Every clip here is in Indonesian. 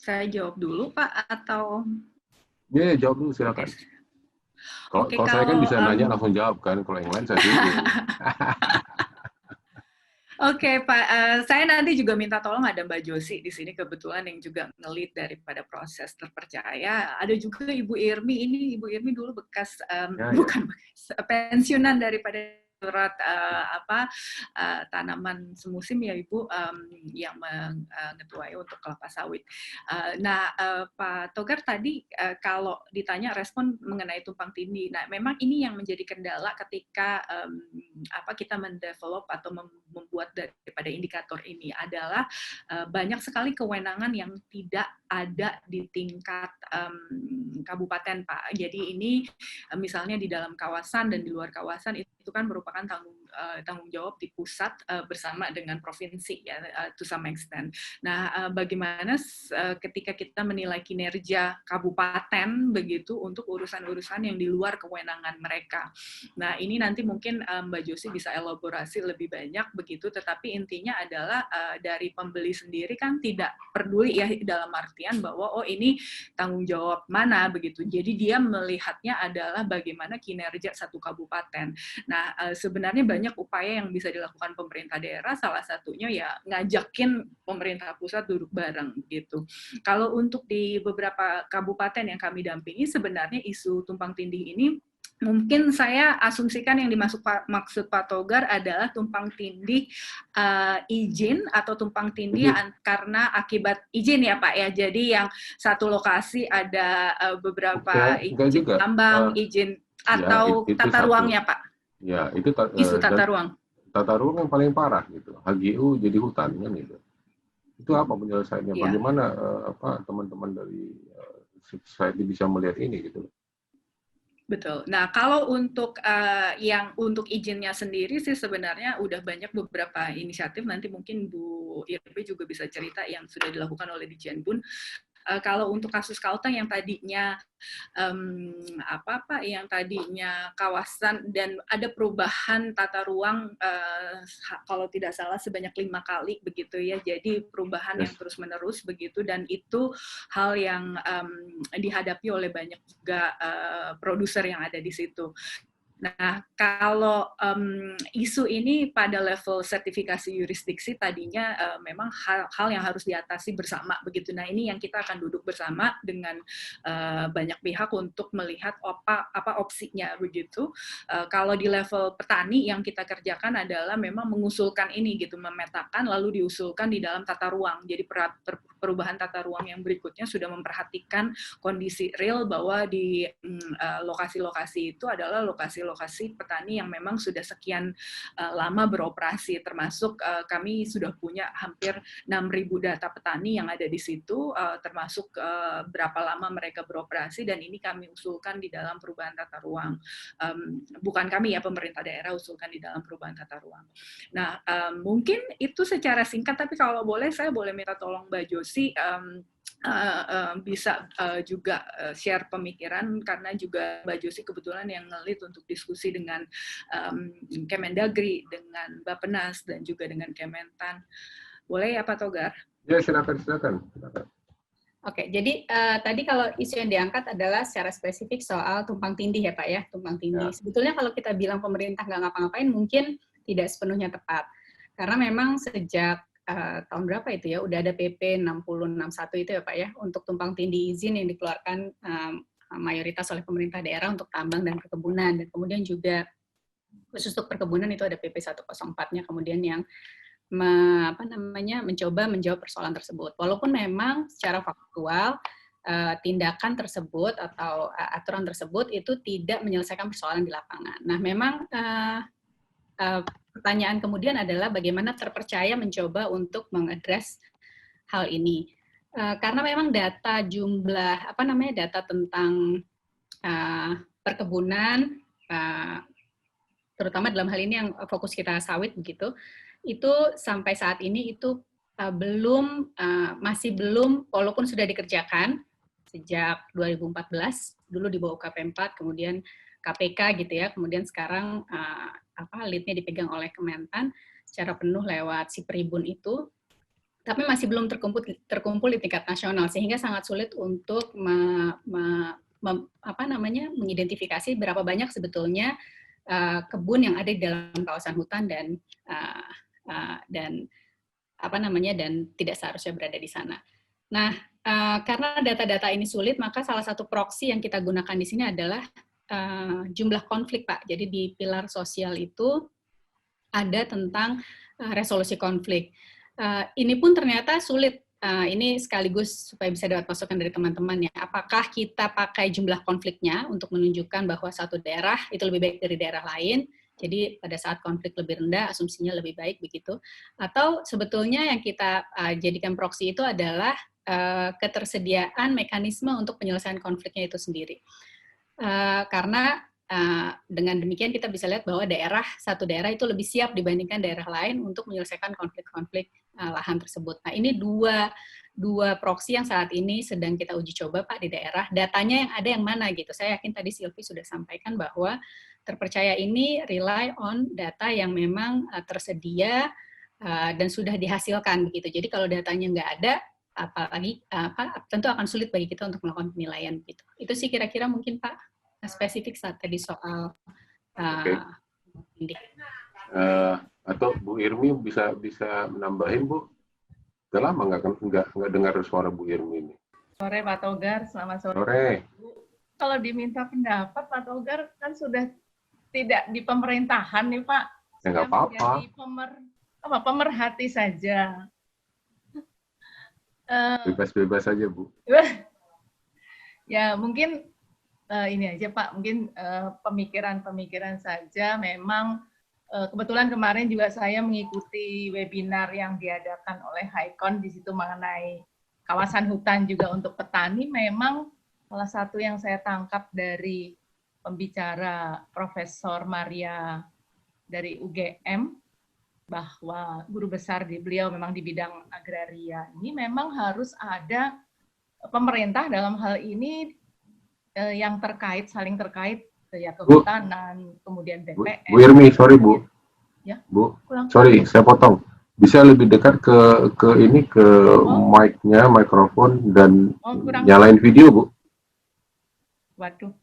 Saya jawab dulu, Pak, atau? Ya, jawab dulu silakan. Kalau saya kan bisa nanya langsung jawab kan, kalau yang lain saya bingung. Oke, Pak. Saya nanti juga minta tolong ada Mbak Josi di sini kebetulan yang juga nge-lead daripada proses terpercaya. Ada juga Ibu Irmi. Ini Ibu Irmi dulu bekas bukan bekas pensiunan daripada surat tanaman semusim ya Ibu yang mengetuai untuk kelapa sawit. Pak Togar tadi kalau ditanya respon mengenai tumpang tindih. Nah, memang ini yang menjadi kendala ketika kita mendevelop atau membuat daripada indikator ini adalah banyak sekali kewenangan yang tidak ada di tingkat kabupaten, Pak. Jadi ini misalnya di dalam kawasan dan di luar kawasan itu kan merupakan tanggung jawab di pusat bersama dengan provinsi ya to some extent. Nah, bagaimana ketika kita menilai kinerja kabupaten begitu untuk urusan-urusan yang di luar kewenangan mereka. Nah, ini nanti mungkin Mbak Josi bisa elaborasi lebih banyak begitu, tetapi intinya adalah dari pembeli sendiri kan tidak peduli ya dalam artian bahwa oh ini tanggung jawab mana begitu. Jadi dia melihatnya adalah bagaimana kinerja satu kabupaten. Nah, sebenarnya banyak upaya yang bisa dilakukan pemerintah daerah, salah satunya ya ngajakin pemerintah pusat duduk bareng gitu. Kalau untuk di beberapa kabupaten yang kami dampingi, sebenarnya isu tumpang tindih ini mungkin saya asumsikan yang dimaksud Pak Togar adalah tumpang tindih izin atau tumpang tindih karena akibat izin ya Pak ya. Jadi yang satu lokasi ada beberapa izin tambang, izin atau itu tata ruangnya Pak. Ya, itu isu tata ruang. Tata ruang yang paling parah gitu. HGU jadi hutan kan gitu. Itu apa penyelesaiannya? Yeah. Bagaimana teman-teman dari society bisa melihat ini gitu? Betul. Nah, kalau untuk yang untuk izinnya sendiri sih sebenarnya udah banyak beberapa inisiatif. Nanti mungkin Bu Irbi juga bisa cerita yang sudah dilakukan oleh Ditjenbun. Kalau untuk kasus Kalteng yang tadinya yang tadinya kawasan dan ada perubahan tata ruang kalau tidak salah sebanyak 5 kali begitu ya. Jadi perubahan yang terus-menerus begitu dan itu hal yang dihadapi oleh banyak juga produser yang ada di situ. Nah, kalau isu ini pada level sertifikasi yurisdiksi tadinya memang hal yang harus diatasi bersama begitu. Nah, ini yang kita akan duduk bersama dengan banyak pihak untuk melihat apa opsinya begitu. Kalau di level petani yang kita kerjakan adalah memang mengusulkan ini gitu, memetakan lalu diusulkan di dalam tata ruang. Jadi perubahan tata ruang yang berikutnya sudah memperhatikan kondisi real bahwa di lokasi-lokasi itu adalah lokasi petani yang memang sudah sekian lama beroperasi, termasuk kami sudah punya hampir 6.000 data petani yang ada di situ, termasuk berapa lama mereka beroperasi, dan ini kami usulkan di dalam perubahan tata ruang. Bukan kami ya, pemerintah daerah usulkan di dalam perubahan tata ruang. Nah, mungkin itu secara singkat, tapi kalau boleh, saya boleh minta tolong Mbak Josi, bisa juga share pemikiran karena juga Mbak Josi kebetulan yang nge-lead untuk diskusi dengan Kemendagri, dengan Bappenas dan juga dengan Kementan. Boleh ya Pak Togar? Ya, silakan. Oke, jadi tadi kalau isu yang diangkat adalah secara spesifik soal tumpang tindih ya Pak ya, tumpang tindih. Ya. Sebetulnya kalau kita bilang pemerintah nggak ngapa-ngapain mungkin tidak sepenuhnya tepat. Karena memang sejak tahun berapa itu ya, udah ada PP 6061 itu ya Pak ya, untuk tumpang tindih izin yang dikeluarkan mayoritas oleh pemerintah daerah untuk tambang dan perkebunan. Dan kemudian juga khusus untuk perkebunan itu ada PP 104-nya kemudian yang mencoba menjawab persoalan tersebut. Walaupun memang secara faktual tindakan tersebut atau aturan tersebut itu tidak menyelesaikan persoalan di lapangan. Nah, memang pertanyaan kemudian adalah bagaimana terpercaya mencoba untuk mengadres hal ini. Karena memang data jumlah, data tentang perkebunan, terutama dalam hal ini yang fokus kita sawit begitu, itu sampai saat ini itu masih belum, walaupun sudah dikerjakan sejak 2014, dulu di bawah UKP 4, kemudian KPK gitu ya, kemudian sekarang lead-nya dipegang oleh Kementan secara penuh lewat si Peribun itu, tapi masih belum terkumpul di tingkat nasional, sehingga sangat sulit untuk mengidentifikasi berapa banyak sebetulnya kebun yang ada di dalam kawasan hutan dan tidak seharusnya berada di sana. Nah, karena data-data ini sulit, maka salah satu proksi yang kita gunakan di sini adalah jumlah konflik, Pak. Jadi di pilar sosial itu ada tentang resolusi konflik. Ini pun ternyata sulit. Ini sekaligus supaya bisa dapat masukan dari teman-teman ya. Apakah kita pakai jumlah konfliknya untuk menunjukkan bahwa satu daerah itu lebih baik dari daerah lain, jadi pada saat konflik lebih rendah, asumsinya lebih baik begitu. Atau sebetulnya yang kita jadikan proksi itu adalah ketersediaan mekanisme untuk penyelesaian konfliknya itu sendiri. Karena dengan demikian kita bisa lihat bahwa satu daerah itu lebih siap dibandingkan daerah lain untuk menyelesaikan konflik-konflik lahan tersebut. Nah, ini dua proksi yang saat ini sedang kita uji coba, Pak, di daerah. Datanya yang ada yang mana gitu. Saya yakin tadi Silvi sudah sampaikan bahwa terpercaya ini rely on data yang memang tersedia dan sudah dihasilkan begitu. Jadi kalau datanya nggak ada, tentu akan sulit bagi kita untuk melakukan penilaian gitu. Itu sih kira-kira mungkin Pak spesifik saat tadi soal ini. Atau Bu Irmi bisa menambahin, Bu? Udah lama nggak dengar suara Bu Irmi ini. Sore Pak Togar, selamat sore. Sore. Kalau diminta pendapat Pak Togar kan sudah tidak di pemerintahan nih Pak. Ya nggak apa-apa. Pemerhati saja. Bebas-bebas saja, Bu. Ya mungkin ini aja Pak, mungkin pemikiran-pemikiran saja. Memang kebetulan kemarin juga saya mengikuti webinar yang diadakan oleh HiCon di situ mengenai kawasan hutan juga untuk petani. Memang salah satu yang saya tangkap dari pembicara Profesor Maria dari UGM, bahwa guru besar beliau memang di bidang agraria ini memang harus ada pemerintah dalam hal ini yang saling terkait ya kehutanan, kemudian BPN. Bu Irmi, sorry Bu. Ya. Bu, sorry saya potong. Bisa lebih dekat ke mic-nya, mikrofon dan nyalain video, Bu. Waduh,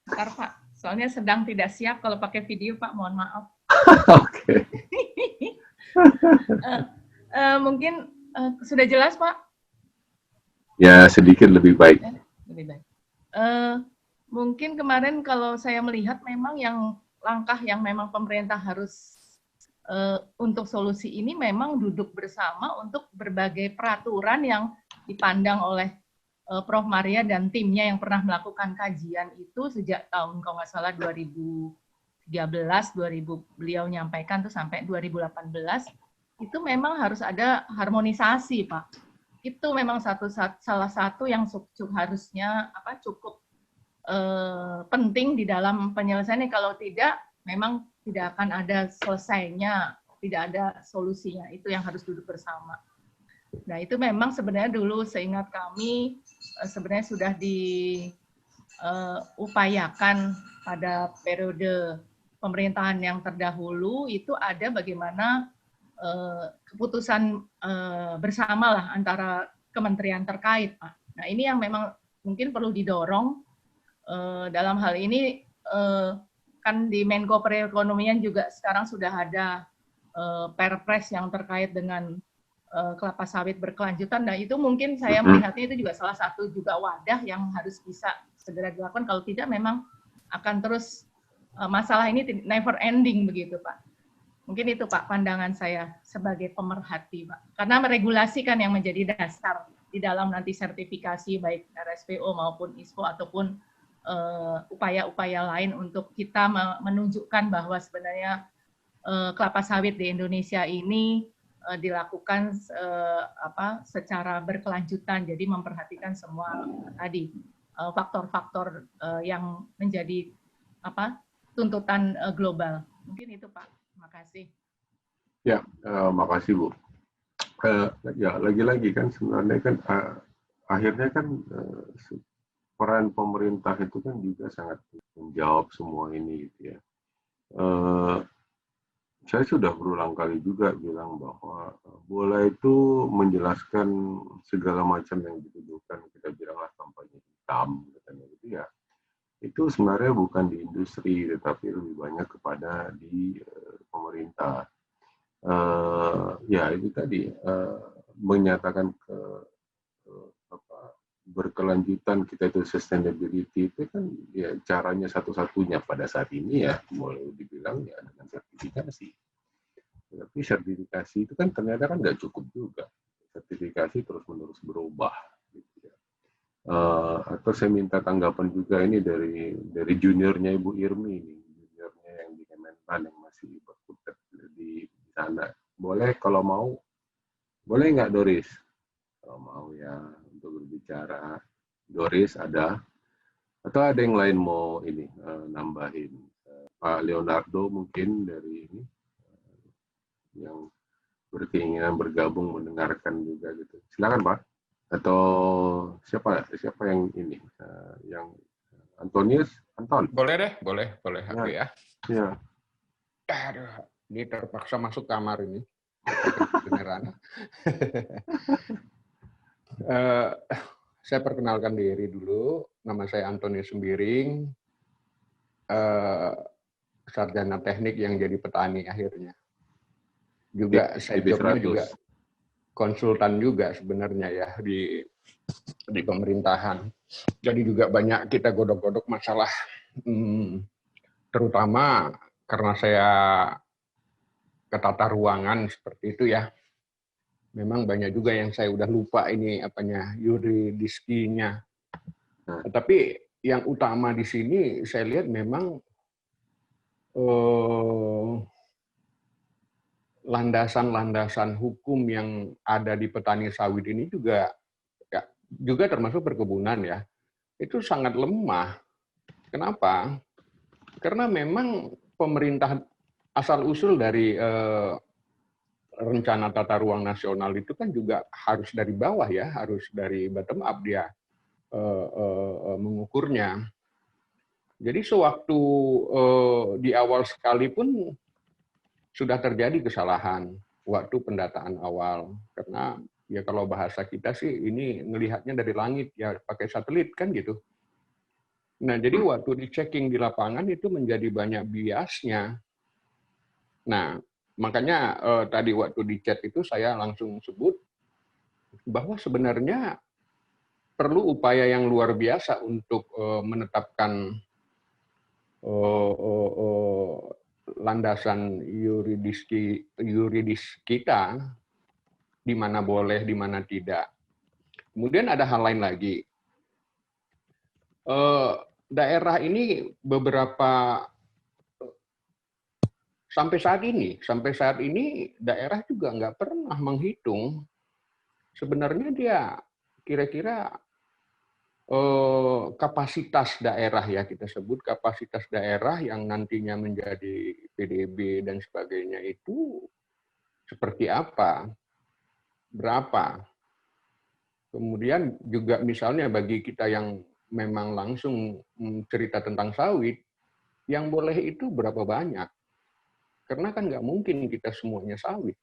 ntar Pak, soalnya sedang tidak siap kalau pakai video Pak, mohon maaf. Oke. Mungkin sudah jelas Pak? Ya, sedikit lebih baik. Lebih baik. Mungkin kemarin kalau saya melihat memang langkah yang memang pemerintah harus untuk solusi ini memang duduk bersama untuk berbagai peraturan yang dipandang oleh Prof. Maria dan timnya yang pernah melakukan kajian itu sejak tahun kalau nggak salah 2013, beliau menyampaikan tuh sampai 2018, itu memang harus ada harmonisasi Pak. Itu memang salah satu yang harusnya cukup penting di dalam penyelesaiannya. Kalau tidak, memang tidak akan ada selesainya, tidak ada solusinya. Itu yang harus duduk bersama. Nah, itu memang sebenarnya dulu seingat kami sebenarnya sudah diupayakan pada periode pemerintahan yang terdahulu, itu ada bagaimana keputusan bersama lah antara kementerian terkait, Pak. Nah, ini yang memang mungkin perlu didorong dalam hal ini. Kan di Menko Perekonomian juga sekarang sudah ada Perpres yang terkait dengan kelapa sawit berkelanjutan. Nah, itu mungkin saya melihatnya itu juga salah satu juga wadah yang harus bisa segera dilakukan. Kalau tidak, memang akan terus masalah ini never ending begitu, Pak. Mungkin itu Pak pandangan saya sebagai pemerhati, Pak. Karena meregulasi kan yang menjadi dasar di dalam nanti sertifikasi baik RSPO maupun ISPO ataupun upaya-upaya lain untuk kita menunjukkan bahwa sebenarnya kelapa sawit di Indonesia ini dilakukan secara berkelanjutan, jadi memperhatikan semua tadi faktor-faktor yang menjadi tuntutan global. Mungkin itu Pak. Terima kasih. Ya, makasih Bu. Ya lagi-lagi kan sebenarnya kan akhirnya kan peran pemerintah itu kan juga sangat menjawab semua ini gitu ya. saya sudah berulang kali juga bilang bahwa bola itu menjelaskan segala macam yang dituduhkan, kita bilanglah kampanye hitam, katanya gitu ya. Itu sebenarnya bukan di industri, tetapi lebih banyak kepada di pemerintah. Ya itu tadi menyatakan berkelanjutan kita itu sustainability itu kan ya caranya satu-satunya pada saat ini ya mulai dibilang ya dengan sertifikasi. Tapi sertifikasi itu kan ternyata kan nggak cukup juga. Sertifikasi terus-menerus berubah. Gitu ya. Atau saya minta tanggapan juga ini dari juniornya Ibu Irmi, juniornya yang di Kementan yang masih berkutat di sana. Boleh kalau mau, boleh nggak Doris? Kalau mau ya untuk berbicara, Doris ada, atau ada yang lain mau ini nambahin? Pak Leonardo mungkin dari ini yang berkeinginan bergabung mendengarkan juga gitu. Silakan Pak. Atau siapa yang ini yang Antonius Anton. Boleh aku ya. Ya. Aduh, ini terpaksa masuk kamar ini. Beneran. Saya perkenalkan diri dulu. Nama saya Antonius Sembiring. Sarjana teknik yang jadi petani akhirnya. Juga saya jobnya juga konsultan juga sebenarnya ya di pemerintahan. Jadi juga banyak kita godok-godok masalah, terutama karena saya ke tata ruangan seperti itu ya. Memang banyak juga yang saya udah lupa ini apanya yuridiskinya. Tetapi yang utama di sini saya lihat memang landasan-landasan hukum yang ada di petani sawit ini juga termasuk perkebunan ya, itu sangat lemah. Kenapa? Karena memang pemerintah asal-usul dari rencana tata ruang nasional itu kan juga harus dari bawah ya, harus dari bottom up dia mengukurnya. Jadi sewaktu di awal sekalipun sudah terjadi kesalahan waktu pendataan awal, karena ya kalau bahasa kita sih ini ngelihatnya dari langit ya pakai satelit kan gitu. Nah jadi waktu di checking di lapangan itu menjadi banyak biasnya. Nah makanya tadi waktu di chat itu saya langsung sebut bahwa sebenarnya perlu upaya yang luar biasa untuk menetapkan landasan yuridis kita, di mana boleh, di mana tidak. Kemudian ada hal lain lagi. Daerah ini beberapa, sampai saat ini daerah juga nggak pernah menghitung sebenarnya dia kira-kira kapasitas daerah ya, kita sebut kapasitas daerah yang nantinya menjadi PDB dan sebagainya itu seperti apa, berapa. Kemudian juga misalnya bagi kita yang memang langsung cerita tentang sawit, yang boleh itu berapa banyak. Karena kan nggak mungkin kita semuanya sawit.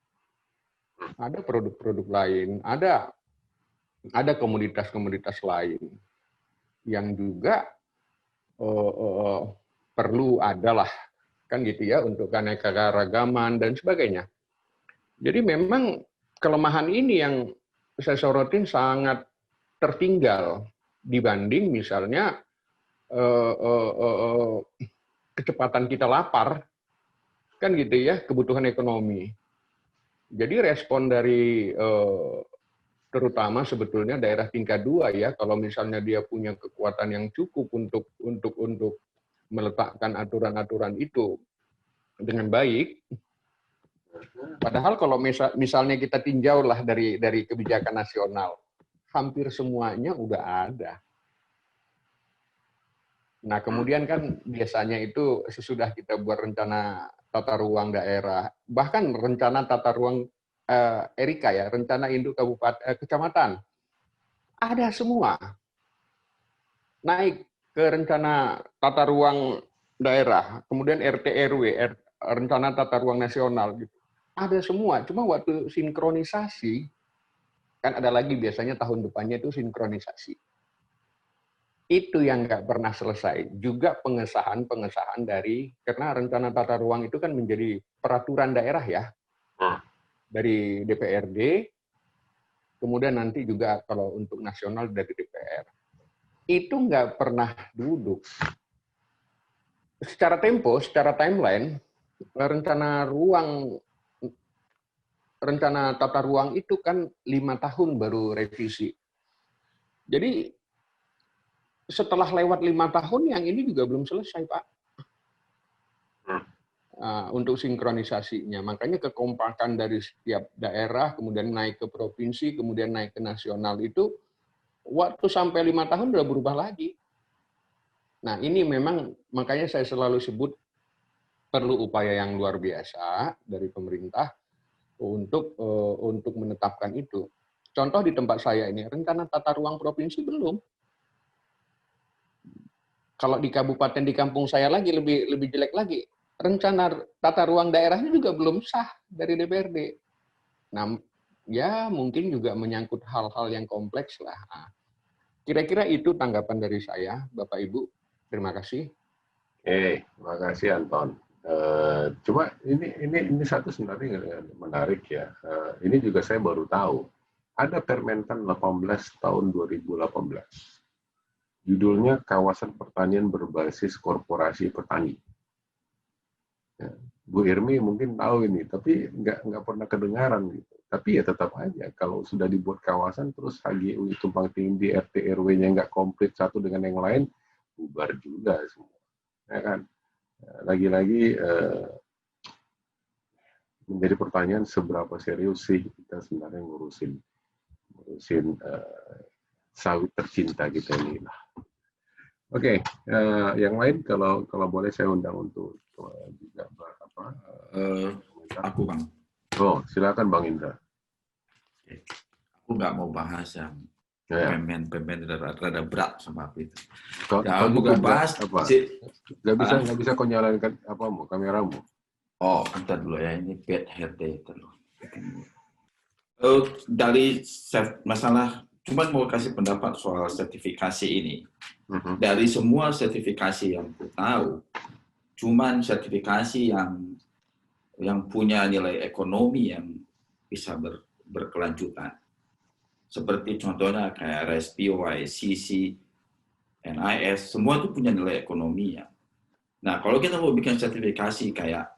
Ada produk-produk lain, ada komoditas-komoditas lain yang juga perlu adalah kan gitu ya untuk keanekaragaman dan sebagainya. Jadi memang kelemahan ini yang saya sorotin sangat tertinggal dibanding misalnya kecepatan kita lapar kan gitu ya, kebutuhan ekonomi. Jadi respon dari terutama sebetulnya daerah tingkat 2 ya, kalau misalnya dia punya kekuatan yang cukup untuk meletakkan aturan-aturan itu dengan baik. Padahal kalau misalnya kita tinjau lah dari kebijakan nasional, hampir semuanya udah ada. Nah kemudian kan biasanya itu sesudah kita buat rencana tata ruang daerah, bahkan rencana tata ruang Erika ya, rencana induk kecamatan, ada semua. Naik ke rencana tata ruang daerah, kemudian RT RW, rencana tata ruang nasional gitu. Ada semua, cuma waktu sinkronisasi kan ada lagi biasanya tahun depannya itu sinkronisasi. Itu yang nggak pernah selesai. Juga pengesahan dari, karena rencana tata ruang itu kan menjadi peraturan daerah ya, dari DPRD, kemudian nanti juga kalau untuk nasional dari DPR. Itu nggak pernah duduk. Secara tempo, secara timeline, rencana tata ruang itu kan 5 tahun baru revisi. Jadi setelah lewat 5 tahun yang ini juga belum selesai, Pak. Untuk sinkronisasinya. Makanya kekompakan dari setiap daerah, kemudian naik ke provinsi, kemudian naik ke nasional itu, waktu sampai 5 tahun udah berubah lagi. Nah ini memang, makanya saya selalu sebut perlu upaya yang luar biasa dari pemerintah untuk menetapkan itu. Contoh di tempat saya ini, rencana tata ruang provinsi belum. Kalau di kabupaten di kampung saya lagi lebih jelek lagi. Rencana tata ruang daerahnya juga belum sah dari DPRD. Nah, ya mungkin juga menyangkut hal-hal yang kompleks lah. Kira-kira itu tanggapan dari saya, Bapak Ibu. Terima kasih. Terima kasih Anton. Cuma ini satu sebenarnya menarik ya. Ini juga saya baru tahu. Ada Permentan 18 tahun 2018. Judulnya Kawasan Pertanian Berbasis Korporasi Petani. Ya, Bu Irmi mungkin tahu ini, tapi nggak pernah kedengaran gitu. Tapi ya tetap aja kalau sudah dibuat kawasan terus HGU tumpang tindih, RT RW-nya nggak komplit satu dengan yang lain, bubar juga semua. Ya kan? Lagi-lagi menjadi pertanyaan seberapa serius sih kita sebenarnya ngurusin sawit tercinta kita ini. Oke, yang lain kalau boleh saya undang untuk juga aku Bang. Oh, silakan Bang Indra. Aku nggak mau bahas yang pemain rada berat sama apa itu. Aku juga bahas apa? Nggak bisa kau nyalain kameramu. Oh, bentar dulu ya, ini bad hair day terus. Dari masalah, cuma mau kasih pendapat soal sertifikasi ini. Dari semua sertifikasi yang aku tahu, cuman sertifikasi yang punya nilai ekonomi yang bisa berkelanjutan. Seperti contohnya kayak RSPO, ISCC, NIS, semua itu punya nilai ekonominya. Nah, kalau kita mau bikin sertifikasi kayak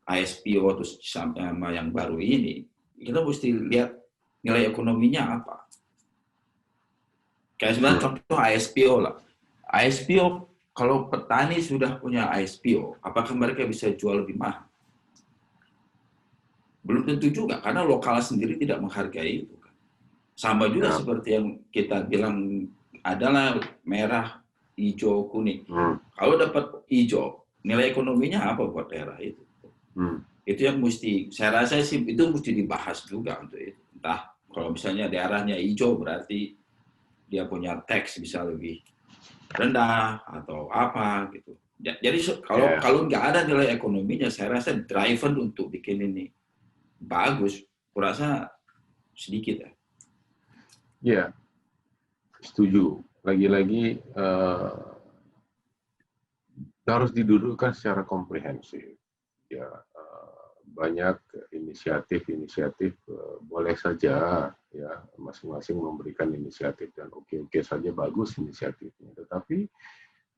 ISPO terus sama yang baru ini, kita mesti lihat nilai ekonominya apa. Kayak sebenarnya contoh ISPO lah. ISPO, kalau petani sudah punya ISPO, apakah mereka bisa jual lebih mahal? Belum tentu juga, karena lokal sendiri tidak menghargai itu. Sama juga seperti yang kita bilang, adalah merah, hijau, kuning. Kalau dapat hijau, nilai ekonominya apa buat daerah itu? Itu yang mesti, saya rasa sih itu mesti dibahas juga untuk itu. Entah kalau misalnya daerahnya hijau berarti dia punya tax bisa lebih rendah atau apa gitu. Jadi kalau nggak ada nilai ekonominya, saya rasa driver untuk bikin ini bagus, kurasa sedikit ya. Ya, setuju. Lagi-lagi harus didudukkan secara komprehensif. Ya, banyak inisiatif boleh saja ya masing-masing memberikan inisiatif dan oke saja bagus inisiatifnya. Tetapi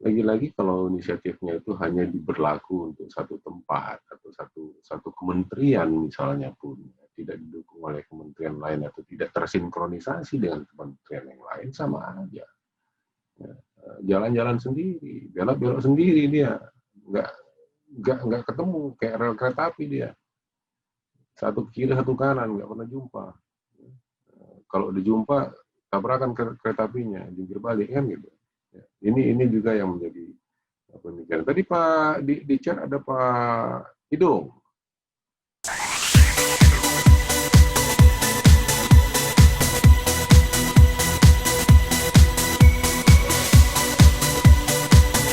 lagi-lagi kalau inisiatifnya itu hanya berlaku untuk satu tempat atau satu kementerian misalnya pun tidak didukung oleh kementerian lain atau tidak tersinkronisasi dengan kementerian yang lain, sama aja. Jalan-jalan sendiri, belok-belok sendiri dia, nggak ketemu, kayak rel kereta api dia. Satu kiri, satu kanan, nggak pernah jumpa. Kalau dijumpa, tabrakan kereta apinya, jungkir balik kan gitu. Ini juga yang menjadi pemikiran. Tadi Pak di chat ada Pak Idung.